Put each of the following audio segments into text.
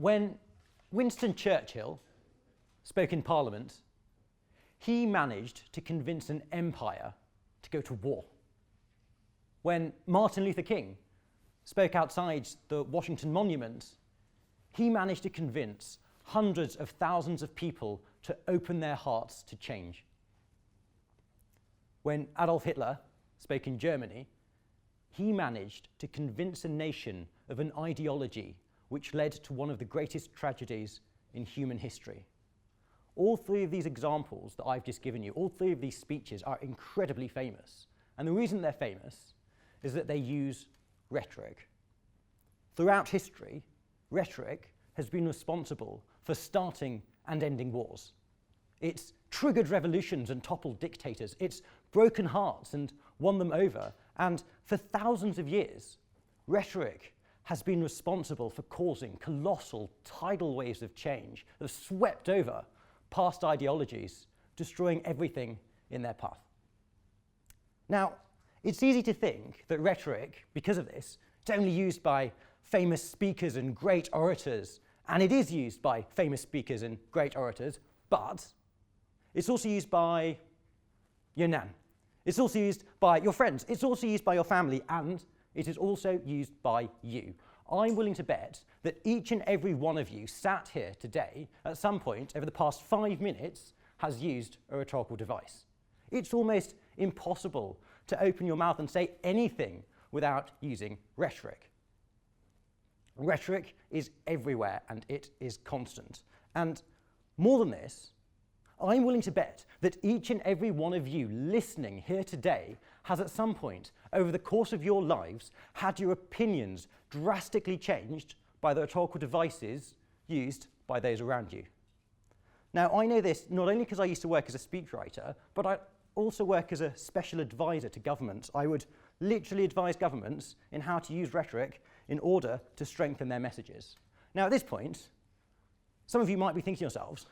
When Winston Churchill spoke in Parliament, he managed to convince an empire to go to war. When Martin Luther King spoke outside the Washington Monument, he managed to convince hundreds of thousands of people to open their hearts to change. When Adolf Hitler spoke in Germany, he managed to convince a nation of an ideology which led to one of the greatest tragedies in human history. All three of these examples that I've just given you, all three of these speeches are incredibly famous. And the reason they're famous is that they use rhetoric. Throughout history, rhetoric has been responsible for starting and ending wars. It's triggered revolutions and toppled dictators. It's broken hearts and won them over. And for thousands of years, rhetoric has been responsible for causing colossal tidal waves of change that have swept over past ideologies, destroying everything in their path. Now, it's easy to think that rhetoric, because of this, is only used by famous speakers and great orators, and it is used by famous speakers and great orators, but it's also used by your nan. It's also used by your friends. It's also used by your family, and it is also used by you. I'm willing to bet that each and every one of you sat here today at some point over the past 5 minutes has used a rhetorical device. It's almost impossible to open your mouth and say anything without using rhetoric. Rhetoric is everywhere and it is constant. And more than this, I'm willing to bet that each and every one of you listening here today has at some point over the course of your lives had your opinions drastically changed by the rhetorical devices used by those around you. Now, I know this not only because I used to work as a speechwriter, but I also work as a special advisor to governments. I would literally advise governments in how to use rhetoric in order to strengthen their messages. Now, at this point, some of you might be thinking to yourselves,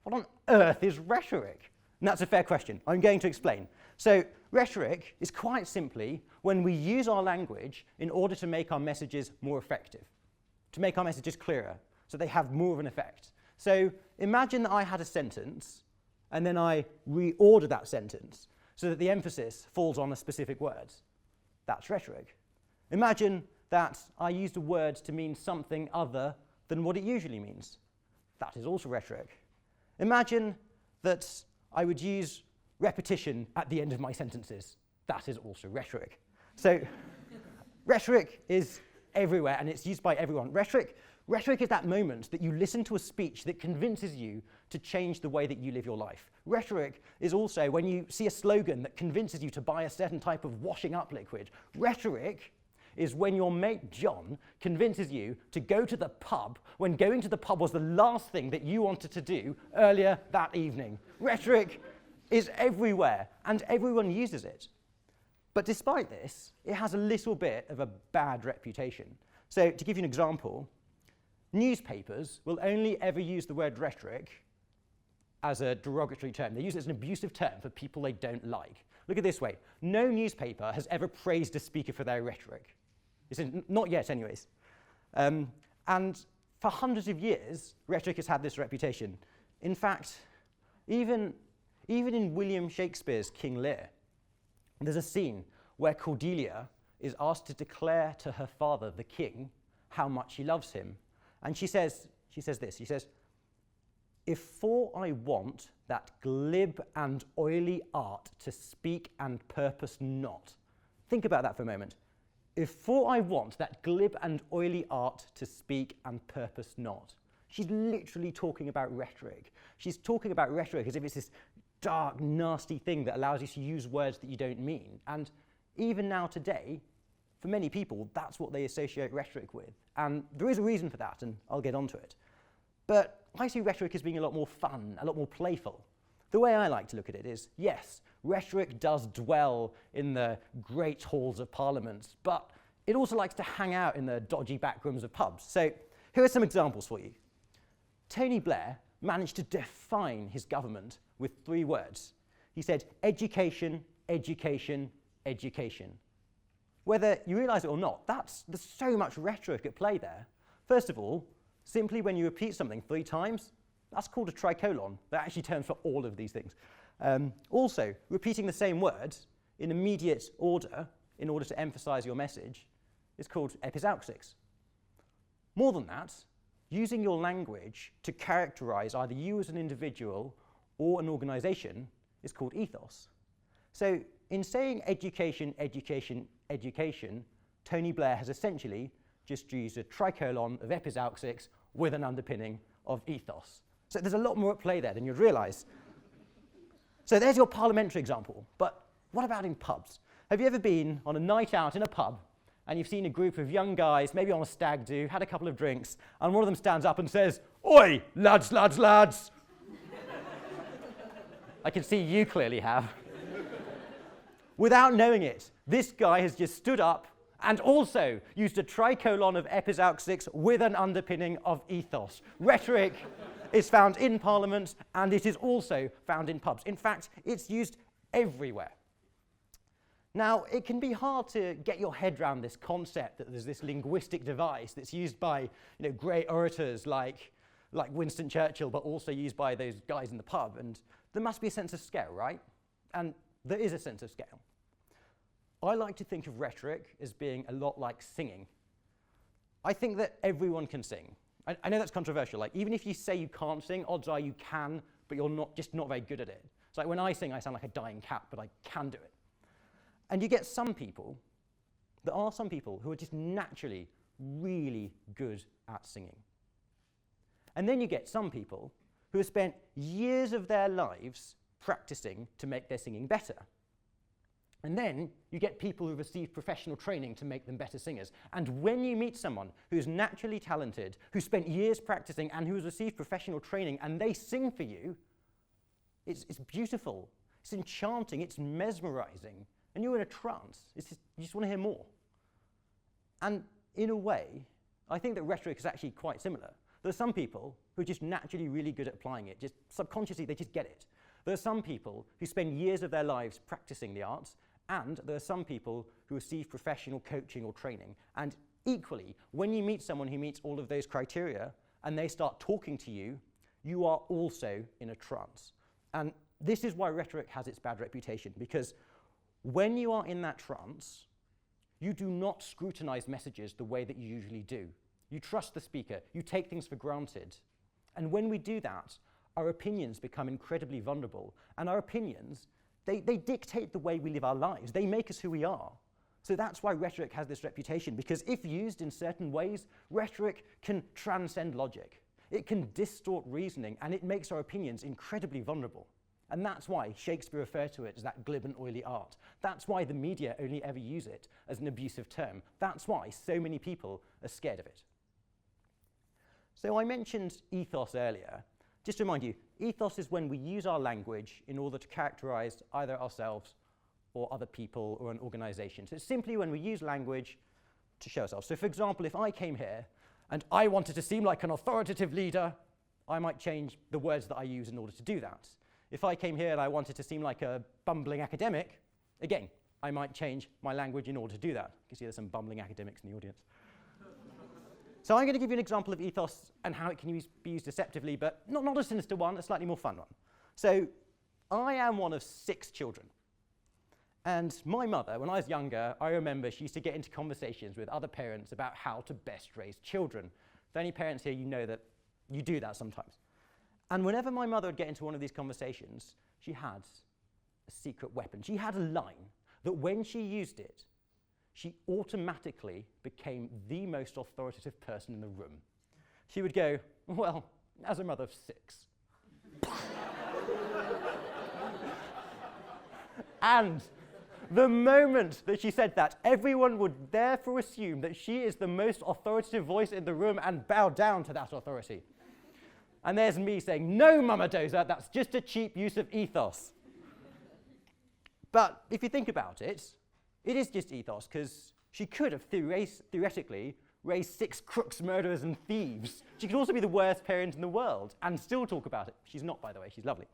what on earth is rhetoric? And that's a fair question. I'm going to explain. So rhetoric is quite simply when we use our language in order to make our messages more effective, to make our messages clearer, so they have more of an effect. So imagine that I had a sentence, and then I reorder that sentence so that the emphasis falls on a specific word. That's rhetoric. Imagine that I used a word to mean something other than what it usually means. That is also rhetoric. Imagine that I would use repetition at the end of my sentences. That is also rhetoric. So rhetoric is everywhere and it's used by everyone. Rhetoric is that moment that you listen to a speech that convinces you to change the way that you live your life. Rhetoric is also when you see a slogan that convinces you to buy a certain type of washing up liquid. Rhetoric is when your mate John convinces you to go to the pub when going to the pub was the last thing that you wanted to do earlier that evening. Rhetoric is everywhere and everyone uses it. But despite this, it has a little bit of a bad reputation. So to give you an example, newspapers will only ever use the word rhetoric as a derogatory term. They use it as an abusive term for people they don't like. Look at it this way. No newspaper has ever praised a speaker for their rhetoric. Not yet, anyways. And for hundreds of years, rhetoric has had this reputation. In fact, even in William Shakespeare's King Lear, there's a scene where Cordelia is asked to declare to her father, the king, how much she loves him. And she says this, "If for I want that glib and oily art to speak and purpose not." Think about that for a moment. If for I want that glib and oily art to speak and purpose not. She's literally talking about rhetoric. She's talking about rhetoric as if it's this dark, nasty thing that allows you to use words that you don't mean. And even now today, for many people, that's what they associate rhetoric with. And there is a reason for that, and I'll get onto it. But I see rhetoric as being a lot more fun, a lot more playful. The way I like to look at it is, yes, rhetoric does dwell in the great halls of parliaments, but it also likes to hang out in the dodgy back rooms of pubs. So here are some examples for you. Tony Blair managed to define his government with 3 words. He said, education, education, education. Whether you realise it or not, there's so much rhetoric at play there. First of all, Simply when you repeat something 3 times, that's called a tricolon. That actually terms for all of these things. Also, repeating the same words in immediate order in order to emphasize your message is called epizeuxis. More than that, using your language to characterize either you as an individual or an organization is called ethos. So in saying education, education, education, Tony Blair has essentially just used a tricolon of epizeuxis with an underpinning of ethos. So there's a lot more at play there than you'd realize. So there's your parliamentary example, but what about in pubs? Have you ever been on a night out in a pub and you've seen a group of young guys, maybe on a stag do, had a couple of drinks, and one of them stands up and says, "Oi, lads, lads, lads." I can see you clearly have. Without knowing it, this guy has just stood up and also used a tricolon of epizeuxis with an underpinning of ethos. Rhetoric is found in Parliament, and it is also found in pubs. In fact, it's used everywhere. Now, it can be hard to get your head around this concept that there's this linguistic device that's used by great orators like Winston Churchill, but also used by those guys in the pub. And there must be a sense of scale, right? And there is a sense of scale. I like to think of rhetoric as being a lot like singing. I think that everyone can sing. I know that's controversial. Like, even if you say you can't sing, odds are you can, but you're just not very good at it. It's like when I sing, I sound like a dying cat, but I can do it. And you get some people, there are some people who are just naturally really good at singing. And then you get some people who have spent years of their lives practicing to make their singing better. And then you get people who receive professional training to make them better singers. And when you meet someone who's naturally talented, who spent years practicing and who has received professional training, and they sing for you, it's beautiful, it's enchanting, it's mesmerizing. And you're in a trance. You just want to hear more. And in a way, I think that rhetoric is actually quite similar. There are some people who are just naturally really good at applying it. Just subconsciously, they just get it. There are some people who spend years of their lives practicing the arts, and there are some people who receive professional coaching or training. And equally, when you meet someone who meets all of those criteria, and they start talking to you, you are also in a trance. And this is why rhetoric has its bad reputation, because when you are in that trance, you do not scrutinize messages the way that you usually do. You trust the speaker, you take things for granted. And when we do that, our opinions become incredibly vulnerable. And our opinions, they dictate the way we live our lives. They make us who we are. So that's why rhetoric has this reputation, because if used in certain ways, rhetoric can transcend logic. It can distort reasoning, and it makes our opinions incredibly vulnerable. And that's why Shakespeare referred to it as that glib and oily art. That's why the media only ever use it as an abusive term. That's why so many people are scared of it. So I mentioned ethos earlier. Just to remind you, ethos is when we use our language in order to characterize either ourselves or other people or an organization. So it's simply when we use language to show ourselves. So for example, if I came here and I wanted to seem like an authoritative leader, I might change the words that I use in order to do that. If I came here and I wanted to seem like a bumbling academic, again, I might change my language in order to do that. You can see there's some bumbling academics in the audience. So I'm going to give you an example of ethos and how it can be used deceptively, but not a sinister one, a slightly more fun one. So I am one of 6 children. And my mother, when I was younger, I remember she used to get into conversations with other parents about how to best raise children. For any parents here, you know that you do that sometimes. And whenever my mother would get into one of these conversations, she had a secret weapon. She had a line that when she used it, she automatically became the most authoritative person in the room. She would go, "Well, as a mother of 6. And the moment that she said that, everyone would therefore assume that she is the most authoritative voice in the room and bow down to that authority. And there's me saying, "No, Mama Doza, that's just a cheap use of ethos." But if you think about it, it is just ethos, because she could have theoretically raised 6 crooks, murderers, and thieves. She could also be the worst parent in the world and still talk about it. She's not, by the way, she's lovely.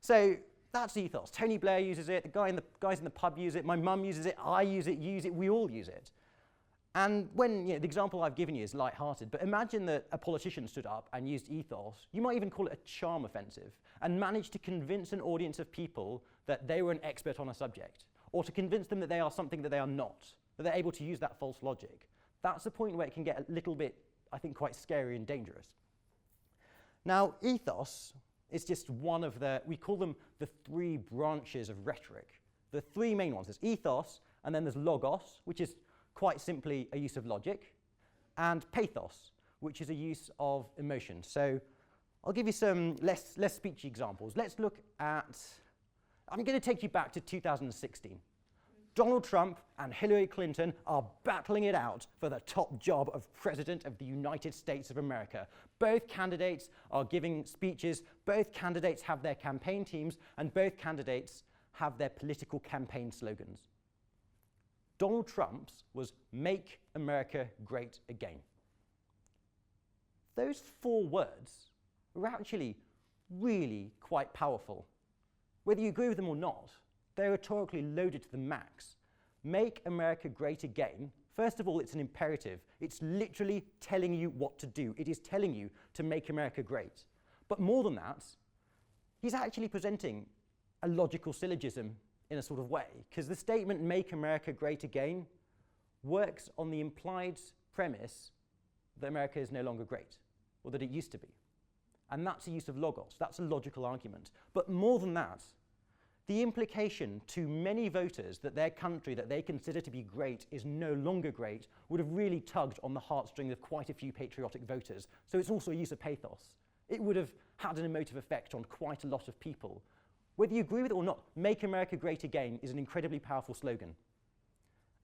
So that's ethos. Tony Blair uses it, the guys in the pub use it, my mum uses it, I use it, we all use it. And when, the example I've given you is light-hearted, but imagine that a politician stood up and used ethos, you might even call it a charm offensive, and managed to convince an audience of people that they were an expert on a subject, or to convince them that they are something that they are not, that they're able to use that false logic. That's the point where it can get a little bit, I think, quite scary and dangerous. Now, ethos is just one of we call them the three branches of rhetoric. The three main ones. There's ethos, and then there's logos, which is quite simply a use of logic, and pathos, which is a use of emotion. So I'll give you some less speechy examples. Let's look at, I'm going to take you back to 2016. Donald Trump and Hillary Clinton are battling it out for the top job of President of the United States of America. Both candidates are giving speeches, both candidates have their campaign teams, and both candidates have their political campaign slogans. Donald Trump's was "Make America Great Again." Those 4 words are actually really quite powerful. Whether you agree with them or not, they're rhetorically loaded to the max. Make America great again. First of all, it's an imperative. It's literally telling you what to do. It is telling you to make America great. But more than that, he's actually presenting a logical syllogism in a sort of way, because the statement "Make America Great Again" works on the implied premise that America is no longer great, or that it used to be. And that's a use of logos. That's a logical argument. But more than that, the implication to many voters that their country that they consider to be great is no longer great would have really tugged on the heartstrings of quite a few patriotic voters. So it's also a use of pathos. It would have had an emotive effect on quite a lot of people. Whether you agree with it or not, "Make America Great Again" is an incredibly powerful slogan.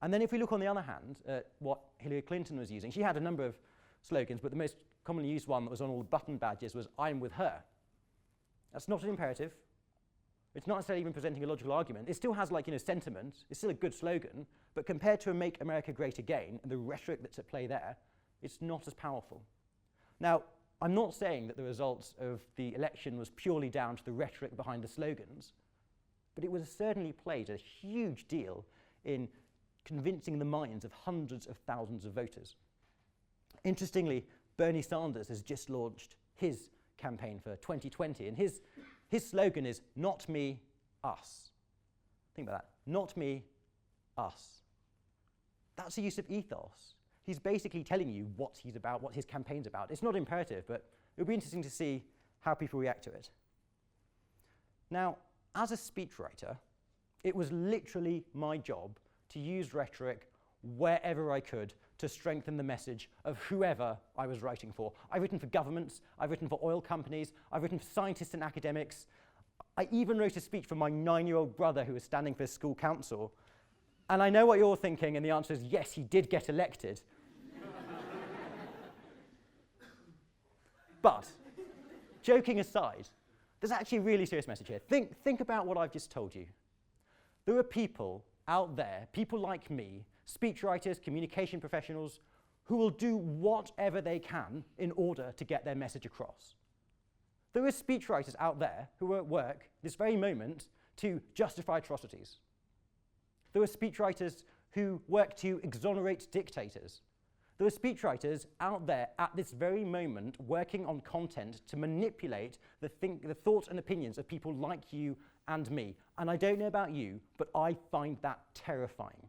And then if we look on the other hand at what Hillary Clinton was using, she had a number of slogans, but the most commonly used one that was on all the button badges was "I'm with her." That's not an imperative. It's not necessarily even presenting a logical argument. It still has sentiment. It's still a good slogan, but compared to a "Make America Great Again" and the rhetoric that's at play there, it's not as powerful. Now, I'm not saying that the results of the election was purely down to the rhetoric behind the slogans, but it was certainly played a huge deal in convincing the minds of hundreds of thousands of voters. Interestingly, Bernie Sanders has just launched his campaign for 2020, and his slogan is "Not me, us." Think about that. Not me, us. That's a use of ethos. He's basically telling you what he's about, what his campaign's about. It's not imperative, but it would be interesting to see how people react to it. Now, as a speechwriter, it was literally my job to use rhetoric wherever I could to strengthen the message of whoever I was writing for. I've written for governments, I've written for oil companies, I've written for scientists and academics. I even wrote a speech for my 9-year-old brother who was standing for school council. And I know what you're thinking, and the answer is yes, he did get elected. But, joking aside, there's actually a really serious message here. Think about what I've just told you. There are people out there, people like me, speechwriters, communication professionals, who will do whatever they can in order to get their message across. There are speechwriters out there who are at work this very moment to justify atrocities. There are speechwriters who work to exonerate dictators. There are speechwriters out there at this very moment working on content to manipulate the thoughts and opinions of people like you and me. And I don't know about you, but I find that terrifying.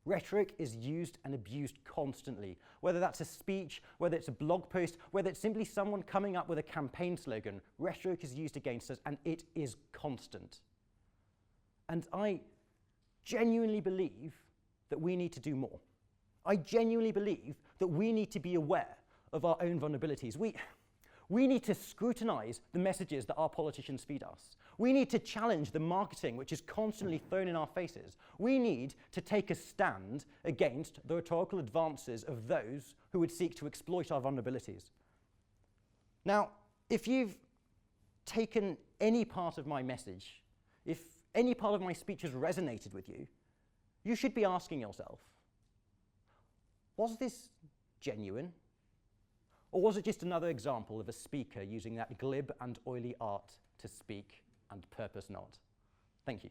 Rhetoric is used and abused constantly, whether that's a speech, whether it's a blog post, whether it's simply someone coming up with a campaign slogan. Rhetoric is used against us, and it is constant. And I genuinely believe that we need to do more. I genuinely believe that we need to be aware of our own vulnerabilities. We need to scrutinize the messages that our politicians feed us. We need to challenge the marketing which is constantly thrown in our faces. We need to take a stand against the rhetorical advances of those who would seek to exploit our vulnerabilities. Now, if you've taken any part of my message, if any part of my speech has resonated with you, you should be asking yourself, was this genuine? Or was it just another example of a speaker using that glib and oily art to speak and purpose not? Thank you.